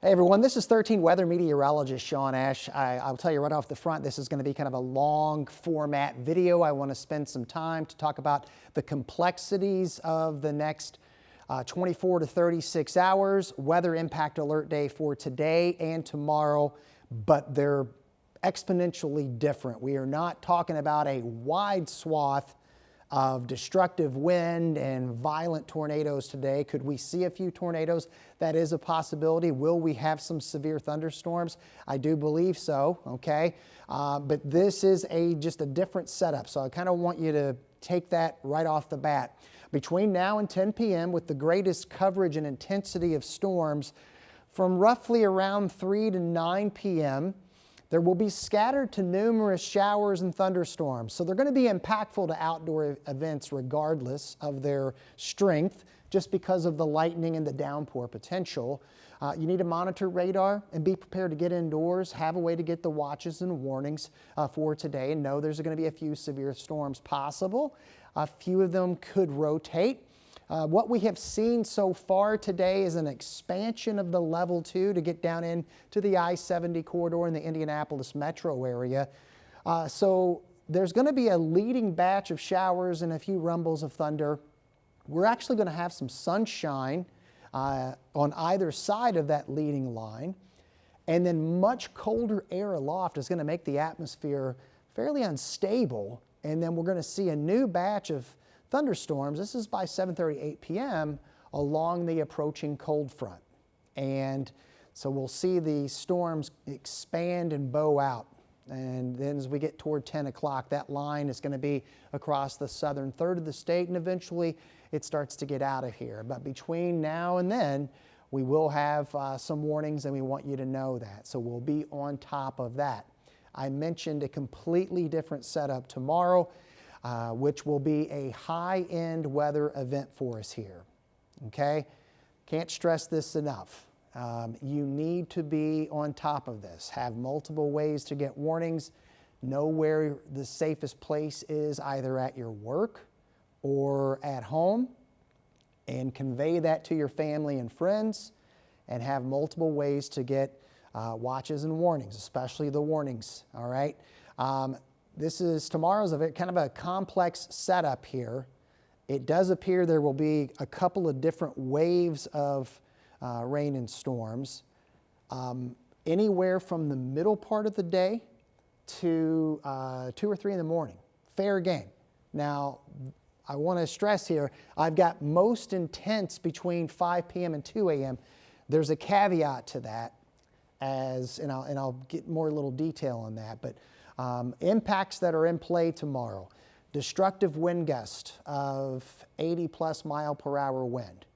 Hey everyone, this is 13 weather meteorologist Sean Ash. I'll tell you right off the front, this is going to be kind of a long format video. I want to spend some time to talk about the complexities of the next 24 to 36 hours, weather impact alert day for today and tomorrow, but they're exponentially different. We are not talking about a wide swath of destructive wind and violent tornadoes today. Could we see a few tornadoes? That is a possibility. Will we have some severe thunderstorms? I do believe so, okay? But this is just a different setup, so I kind of want you to take that right off the bat. Between now and 10 p.m., with the greatest coverage and intensity of storms, from roughly around 3 to 9 p.m., there will be scattered to numerous showers and thunderstorms. So they're going to be impactful to outdoor events regardless of their strength, just because of the lightning and the downpour potential. You need to monitor radar and be prepared to get indoors, have a way to get the watches and warnings for today, and know there's going to be a few severe storms possible. A few of them could rotate. What we have seen so far today is an expansion of the level 2 to get down into the I-70 corridor in the Indianapolis metro area. So there's going to be a leading batch of showers and a few rumbles of thunder. We're actually going to have some sunshine on either side of that leading line. And then much colder air aloft is going to make the atmosphere fairly unstable. And then we're going to see a new batch of thunderstorms. This is by 7:38 p.m. along the approaching cold front. And so we'll see the storms expand and bow out. And then as we get toward 10 o'clock, that line is going to be across the southern third of the state, and eventually it starts to get out of here. But between now and then, we will have some warnings, and we want you to know that. So we'll be on top of that. I mentioned a completely different setup tomorrow, which will be a high-end weather event for us here, okay? Can't stress this enough. You need to be on top of this. Have multiple ways to get warnings. Know where the safest place is, either at your work or at home, and convey that to your family and friends, and have multiple ways to get watches and warnings, especially the warnings, all right? Tomorrow's kind of a complex setup here. It does appear there will be a couple of different waves of rain and storms, anywhere from the middle part of the day to 2 or 3 in the morning. Fair game. Now, I want to stress here, I've got most intense between 5 p.m. and 2 a.m. There's a caveat to that, and I'll get more little detail on that, but impacts that are in play tomorrow. Destructive wind gust of 80 plus mile per hour wind.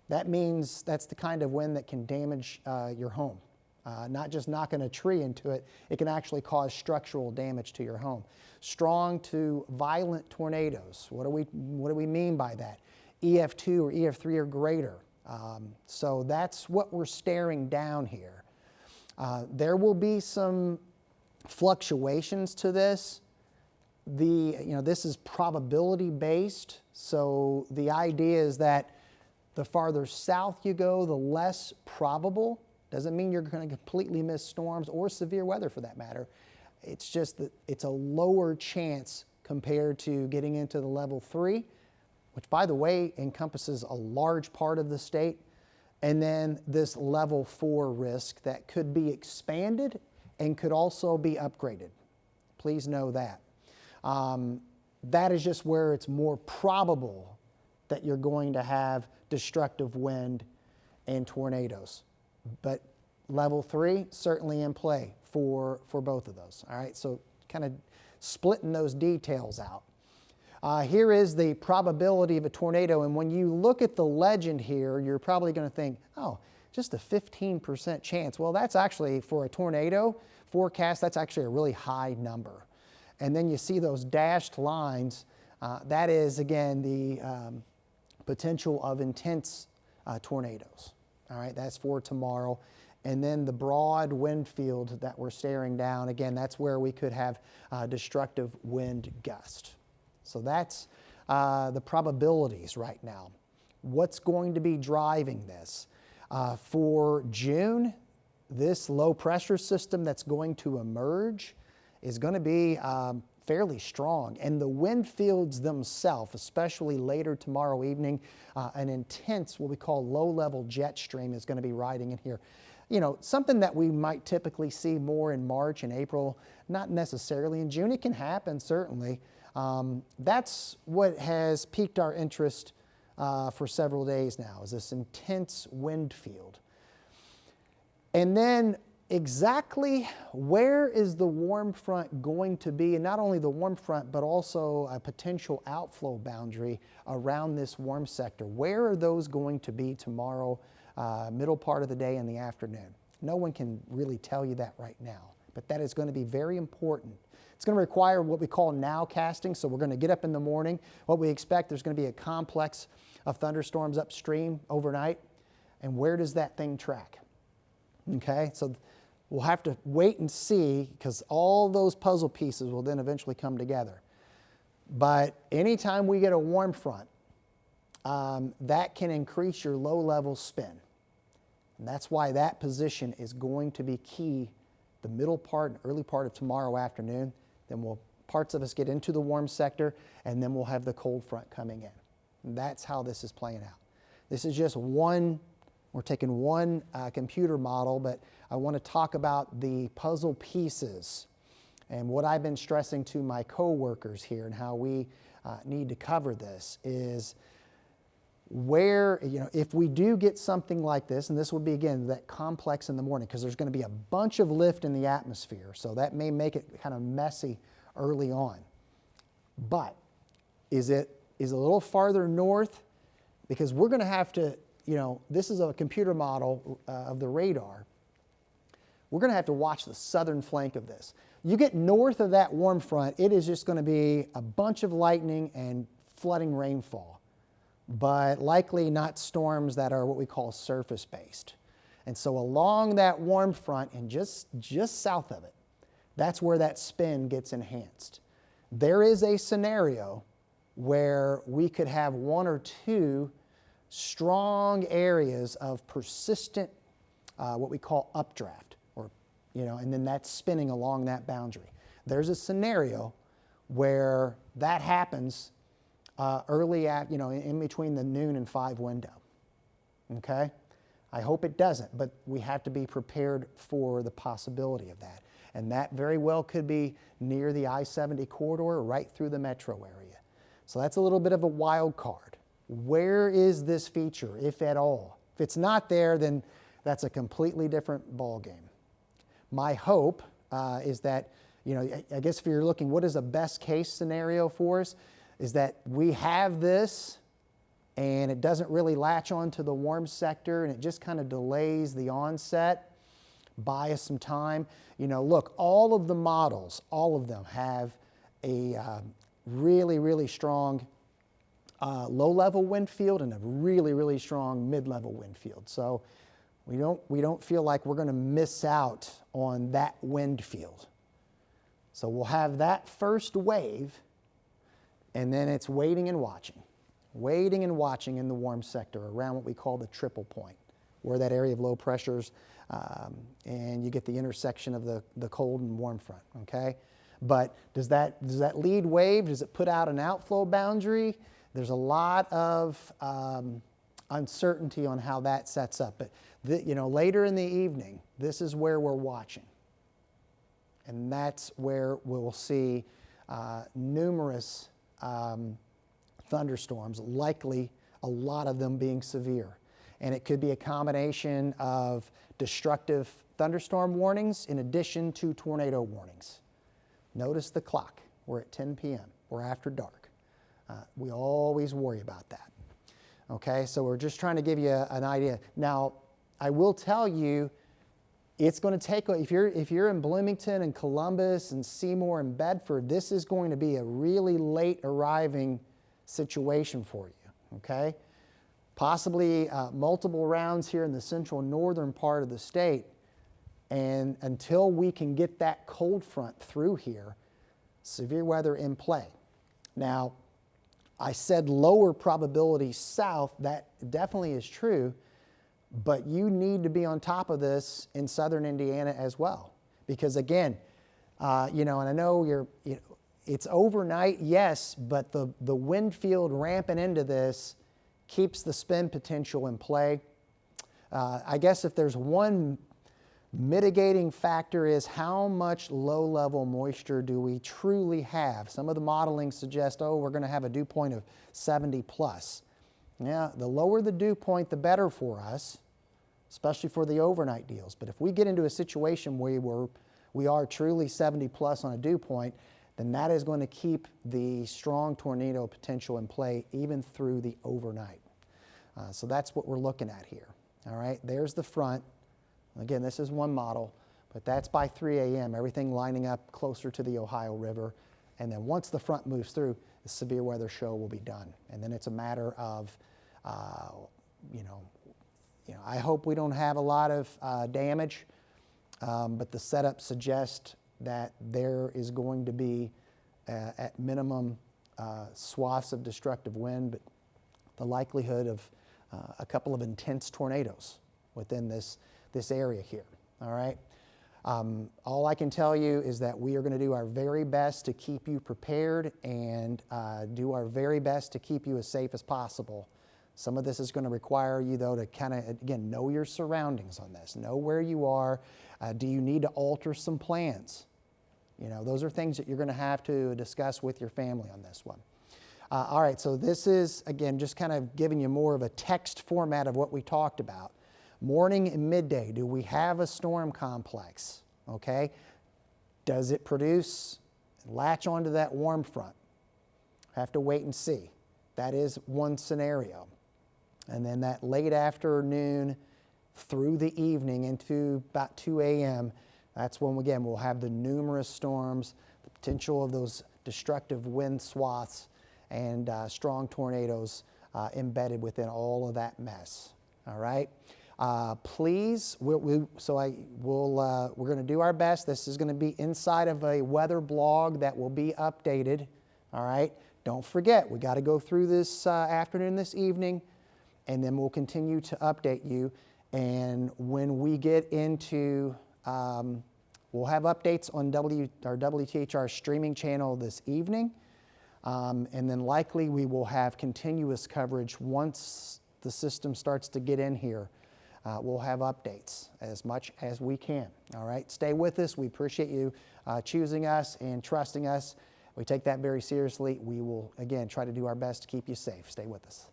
That means that's the kind of wind that can damage your home. Not just knocking a tree into it, it can actually cause structural damage to your home. Strong to violent tornadoes. What do we mean by that? EF2 or EF3 or greater. So that's what we're staring down here. There will be some fluctuations to this. This is probability based, so the idea is that the farther south you go, the less probable. Doesn't mean you're going to completely miss storms or severe weather for that matter. It's just that it's a lower chance compared to getting into the level 3, which by the way encompasses a large part of the state, and then this level 4 risk that could be expanded and could also be upgraded. Please know that. That is just where it's more probable that you're going to have destructive wind and tornadoes. But level 3 certainly in play for both of those. All right, so kind of splitting those details out. Here is the probability of a tornado, and when you look at the legend here, you're probably going to think, oh, just a 15% chance. Well, that's actually, for a tornado forecast, that's actually a really high number. And then you see those dashed lines. That is, again, the potential of intense tornadoes. All right, that's for tomorrow. And then the broad wind field that we're staring down, again, that's where we could have destructive wind gust. So that's the probabilities right now. What's going to be driving this? For June, this low pressure system that's going to emerge is going to be fairly strong. And the wind fields themselves, especially later tomorrow evening, an intense, what we call low-level jet stream is going to be riding in here. You know, something that we might typically see more in March and April, not necessarily in June. It can happen, certainly. That's what has piqued our interest for several days now, is this intense wind field. And then exactly where is the warm front going to be, and not only the warm front, but also a potential outflow boundary around this warm sector. Where are those going to be tomorrow, middle part of the day and the afternoon? No one can really tell you that right now, but that is going to be very important. It's going to require what we call nowcasting, so we're going to get up in the morning. What we expect, there's going to be a complex of thunderstorms upstream overnight, and where does that thing track? Okay, so we'll have to wait and see, because all those puzzle pieces will then eventually come together. But anytime we get a warm front, that can increase your low-level spin. And that's why that position is going to be key the middle part and early part of tomorrow afternoon. Then parts of us get into the warm sector, and then we'll have the cold front coming in. And that's how this is playing out. This is just one. We're taking one computer model, but I want to talk about the puzzle pieces and what I've been stressing to my coworkers here and how we need to cover this is where, you know, if we do get something like this, and this will be, again, that complex in the morning, because there's going to be a bunch of lift in the atmosphere, so that may make it kind of messy early on. But is it a little farther north? Because we're going to have to, you know, this is a computer model of the radar. We're going to have to watch the southern flank of this. You get north of that warm front, it is just going to be a bunch of lightning and flooding rainfall, but likely not storms that are what we call surface-based. And so along that warm front and just south of it, that's where that spin gets enhanced. There is a scenario where we could have one or two strong areas of persistent, what we call updraft, or, you know, and then that's spinning along that boundary. There's a scenario where that happens early at, you know, in between the noon and 5 window. Okay? I hope it doesn't, but we have to be prepared for the possibility of that. And that very well could be near the I-70 corridor, right through the metro area. So that's a little bit of a wild card. Where is this feature, if at all? If it's not there, then that's a completely different ballgame. My hope is that, you know, I guess if you're looking, what is a best case scenario for us, is that we have this and it doesn't really latch onto the warm sector and it just kind of delays the onset, buy us some time. You know, look, all of the models, all of them have a really, really strong low-level wind field and a really, really strong mid-level wind field. So we don't feel like we're going to miss out on that wind field. So we'll have that first wave, and then it's waiting and watching in the warm sector around what we call the triple point, where that area of low pressures, and you get the intersection of the cold and warm front. Okay, but does that lead wave? Does it put out an outflow boundary? There's a lot of uncertainty on how that sets up. But you know, later in the evening, this is where we're watching. And that's where we'll see numerous thunderstorms, likely a lot of them being severe. And it could be a combination of destructive thunderstorm warnings in addition to tornado warnings. Notice the clock. We're at 10 p.m. We're after dark. We always worry about that. Okay, so we're just trying to give you an idea. Now, I will tell you, it's going to take, if you're in Bloomington and Columbus and Seymour and Bedford, this is going to be a really late arriving situation for you, okay? Possibly multiple rounds here in the central northern part of the state, and until we can get that cold front through here, severe weather in play. Now, I said lower probability south. That definitely is true, but you need to be on top of this in southern Indiana as well. Because again, and I know it's overnight, yes, but the wind field ramping into this keeps the spin potential in play. I guess if there's one mitigating factor is how much low-level moisture do we truly have. Some of the modeling suggests, we're going to have a dew point of 70 plus. Yeah, the lower the dew point, the better for us, especially for the overnight deals. But if we get into a situation where we are truly 70 plus on a dew point, then that is going to keep the strong tornado potential in play even through the overnight. So that's what we're looking at here. All right, there's the front. Again, this is one model, but that's by 3 a.m., everything lining up closer to the Ohio River. And then once the front moves through, the severe weather show will be done. And then it's a matter of, I hope we don't have a lot of damage, but the setup suggests that there is going to be, at minimum, swaths of destructive wind, but the likelihood of a couple of intense tornadoes within this area here, all right? All I can tell you is that we are going to do our very best to keep you prepared and do our very best to keep you as safe as possible. Some of this is going to require you, though, to kind of, again, know your surroundings on this. Know where you are. Do you need to alter some plans? Those are things that you're going to have to discuss with your family on this one. All right, so this is, again, just kind of giving you more of a text format of what we talked about. Morning and midday, do we have a storm complex? Okay. Does it produce, latch onto that warm front? Have to wait and see. That is one scenario. And then that late afternoon through the evening into about 2 a.m., that's when, again, we'll have the numerous storms, the potential of those destructive wind swaths, and strong tornadoes embedded within all of that mess. All right. Please, we're going to do our best. This is going to be inside of a weather blog that will be updated. All right. Don't forget, we got to go through this afternoon, this evening, and then we'll continue to update you. And when we get into, we'll have updates on our WTHR streaming channel this evening. And then likely we will have continuous coverage once the system starts to get in here. We'll have updates as much as we can. All right, stay with us. We appreciate you choosing us and trusting us. We take that very seriously. We will, again, try to do our best to keep you safe. Stay with us.